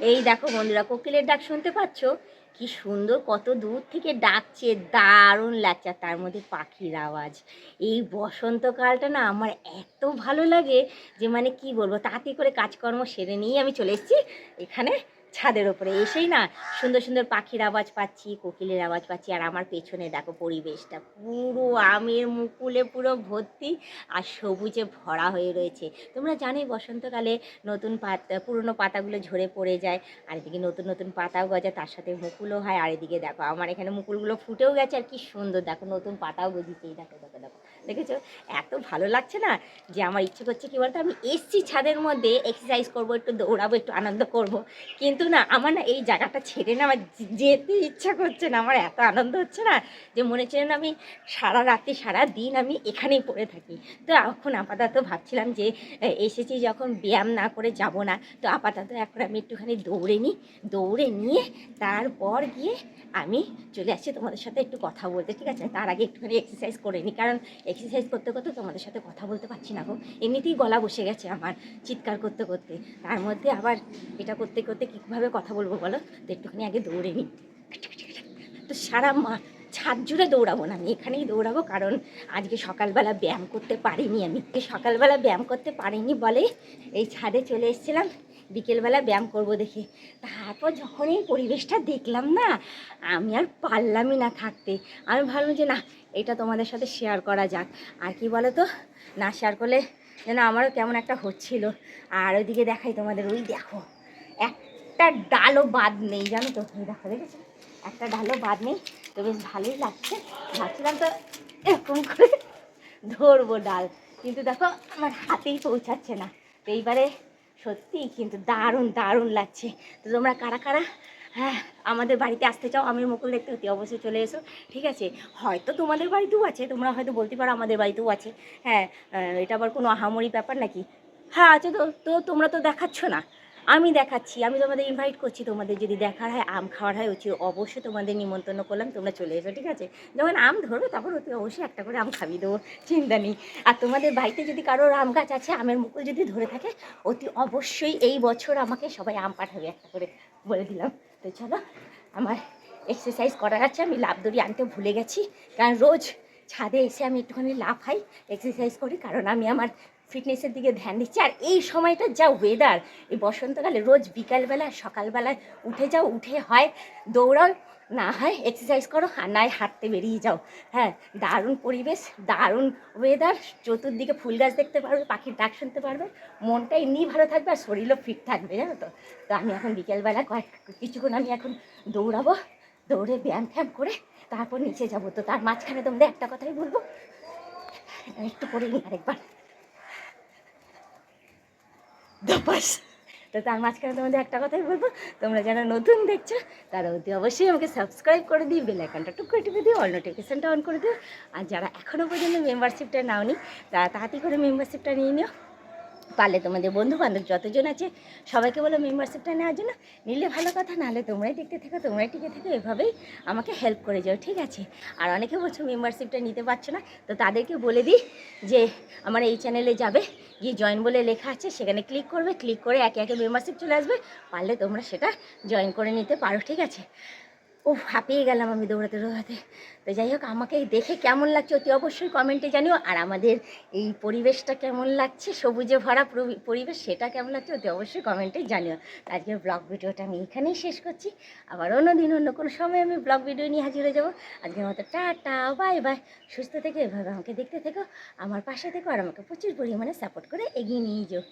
এই দেখো বন্ধুরা, কোকিলের ডাক শুনতে পাচ্ছ? কি সুন্দর, কত দূর থেকে ডাকছে, দারুণ লাগছে। আর তার মধ্যে পাখির আওয়াজ। এই বসন্তকালটা না আমার এত ভালো লাগে যে মানে কি বলবো। তাড়াতাড়ি করে কাজকর্ম সেরে নিয়ে আমি চলে এসেছি এখানে ছাদের ওপরে। এসেই না সুন্দর সুন্দর পাখির আওয়াজ পাচ্ছি, কোকিলের আওয়াজ পাচ্ছি। আর আমার পেছনে দেখো পরিবেশটা পুরো আমের মুকুলে পুরো ভর্তি আর সবুজে ভরা হয়ে রয়েছে। তোমরা জানোই বসন্তকালে নতুন পাতা, পুরনো পাতাগুলো ঝরে পড়ে যায়, আর এদিকে নতুন নতুন পাতাও গজায়, তার সাথে মুকুলও হয়। আর এদিকে দেখো আমার এখানে মুকুলগুলো ফুটেও গেছে, আর কি সুন্দর দেখো নতুন পাতাও গজিয়েছে। দেখো দেখো দেখো, দেখেছো? এত ভালো লাগছে না যে আমার ইচ্ছে করছে কি বলতো, আমি এসছি ছাদের মধ্যে এক্সারসাইজ করবো, একটু দৌড়াবো, একটু আনন্দ করব, কিন্তু না আমার না এই জায়গাটা ছেড়ে না আমার যেতে ইচ্ছা করছে না। আমার এত আনন্দ হচ্ছে না যে মনে হচ্ছে না আমি সারা রাতে সারা দিন আমি এখানেই পড়ে থাকি। তো এখন আপাতত ভাবছিলাম যে এসেছি যখন ব্যায়াম না করে যাব না, তো আপাতত এখন আমি একটুখানি দৌড়ে নিই, দৌড়ে নিয়ে তারপর গিয়ে আমি চলে আসছি তোমাদের সাথে একটু কথা বলতে, ঠিক আছে? তার আগে একটুখানি এক্সারসাইজ করে নিই, কারণ এক্সারসাইজ করতে করতে তোমাদের সাথে কথা বলতে পারছি না গো। এমনিতেই গলা বসে গেছে আমার চিৎকার করতে করতে, তার মধ্যে আবার এটা করতে করতে কীভাবে কথা বলবো বলো? তো একটুখানি আগে দৌড়ে নিই। তো সারা ছাদ জুড়ে দৌড়াবো না, আমি এখানেই দৌড়াবো, কারণ আজকে সকালবেলা ব্যায়াম করতে পারিনি। আমি সকালবেলা ব্যায়াম করতে পারিনি বলে এই ছাদে চলে এসেছিলাম বিকেলবেলা ব্যায়াম করব দেখে। তারপর যখন এই পরিবেশটা দেখলাম না, আমি আর পারলামই না থাকতে। আমি ভাবলাম যে না, এটা তোমাদের সাথে শেয়ার করা যাক। আর কি বলো তো, না শেয়ার করলে যেন আমারও কেমন একটা হচ্ছিল। আর ওইদিকে দেখাই তোমাদের, ওই দেখো একটা ডালও বাদ নেই, জানো তো? দেখো, দেখেছো? একটা ডালও বাদ নেই। তো বেশ ভালোই লাগছে। ভাবছিলাম তো এরকম করে ধরবো ডাল, কিন্তু দেখো আমার হাতেই পৌঁছাচ্ছে না। তো এইবারে সত্যি কিন্তু দারুণ দারুণ লাগছে। তো তোমরা কারা কারা হ্যাঁ আমাদের বাড়িতে আসতে চাও, আমের মুকুল দেখতে, অতি অবশ্যই চলে এসো, ঠিক আছে? হয়তো তোমাদের বাড়িতেও আছে, তোমরা হয়তো বলতে পারো আমাদের বাড়িতেও আছে। হ্যাঁ, এটা আবার কোনো আহামরি ব্যাপার নাকি? হ্যাঁ আছে তো। তো তোমরা তো দেখাচ্ছ না, আমি দেখাচ্ছি। আমি তোমাদের ইনভাইট করছি, তোমাদের যদি দেখার হয়, আম খাওয়ার হয়, অবশ্যই তোমাদের নিমন্ত্রণ করলাম, তোমরা চলে এসো, ঠিক আছে? যখন আম ধরবে তখন অতি অবশ্যই একটা করে আম খাইয়ে দেবো, চিন্তা নেই। আর তোমাদের বাড়িতে যদি কারোর আম গাছ আছে, আমের মুকুল যদি ধরে থাকে, অতি অবশ্যই এই বছর আমাকে সবাই আম পাঠাবে একটা করে, বলে দিলাম। তো চলো, আমার এক্সারসাইজ করার আছে, আমি লাফ দড়ি আনতে ভুলে গেছি, কারণ রোজ ছাদে এসে আমি একটুখানি লাফাই, এক্সারসাইজ করি, কারণ আমি আমার ফিটনেসের দিকে ধ্যান দিচ্ছি। আর এই সময়টা যা ওয়েদার, এই বসন্তকালে রোজ বিকালবেলা সকালবেলায় উঠে যাও, উঠে হয় দৌড়াও, না হয় এক্সারসাইজ করো, আর নয় হাঁটতে বেরিয়ে যাও। হ্যাঁ, দারুণ পরিবেশ, দারুণ ওয়েদার, চতুর্দিকে ফুল গাছ দেখতে পারবে, পাখির ডাক শুনতে পারবে, মনটা এমনিই ভালো থাকবে, আর শরীরও ফিট থাকবে, জানো তো? তো আমি এখন বিকেলবেলা কিছুক্ষণ আমি এখন দৌড়াবো, দৌড়ে ব্যায়াম ফ্যায়াম করে তারপর নিচে যাবো। তো তার মাঝখানে তোমাদের একটা কথাই বলবো, একটু করে নিই আরেকবার দপাস। তো তার মাঝখানে তোমাদের একটা কথাই বলবো, তোমরা যারা নতুন দেখছো তারা অতি অবশ্যই আমাকে সাবস্ক্রাইব করে দিই, বেল আইকনটা টুক করে টিপে দিও, অল নোটিফিকেশানটা অন করে দিও। আর যারা এখনও পর্যন্ত মেম্বারশিপটা নাওনি তারা তাড়াতাড়ি করে মেম্বারশিপটা নিয়ে নিও। পারলে তোমাদের বন্ধু বান্ধব যতজন আছে সবাইকে বলো মেম্বারশিপটা নেওয়ার জন্য। নিলে ভালো কথা, নাহলে তোমরাই দেখতে থেকো, তোমরাই টিকে থেকো, এভাবেই আমাকে হেল্প করে যাও, ঠিক আছে? আর অনেকে বলছো মেম্বারশিপটা নিতে পারছো না, তো তাদেরকে বলে দিই যে আমার এই চ্যানেলে যাবে, গিয়ে জয়েন বলে লেখা আছে, সেখানে ক্লিক করবে, ক্লিক করে একে একে মেম্বারশিপ চলে আসবে, পারলে তোমরা সেটা জয়েন করে নিতে পারো, ঠিক আছে? ও হাঁপিয়ে গেলাম আমি দৌড়াতে দৌড়াতে। তো যাই হোক, আমাকে দেখে কেমন লাগছে অতি অবশ্যই কমেন্টে জানিও। আর আমাদের এই পরিবেশটা কেমন লাগছে, সবুজে ভরা পরিবেশ, সেটা কেমন লাগছে অতি অবশ্যই কমেন্টে জানিও। আজকের ব্লগ ভিডিওটা আমি এখানেই শেষ করছি। আবার অন্য দিন অন্য কোনো সময় আমি ব্লগ ভিডিও নিয়ে হাজির হয়ে যাবো। আজকের মতো টাটা, বাই বাই। সুস্থ থেকে এভাবে আমাকে দেখতে থেকো, আমার পাশে থেকো, আর আমাকে প্রচুর পরিমাণে সাপোর্ট করে এগিয়ে নিয়ে যাও।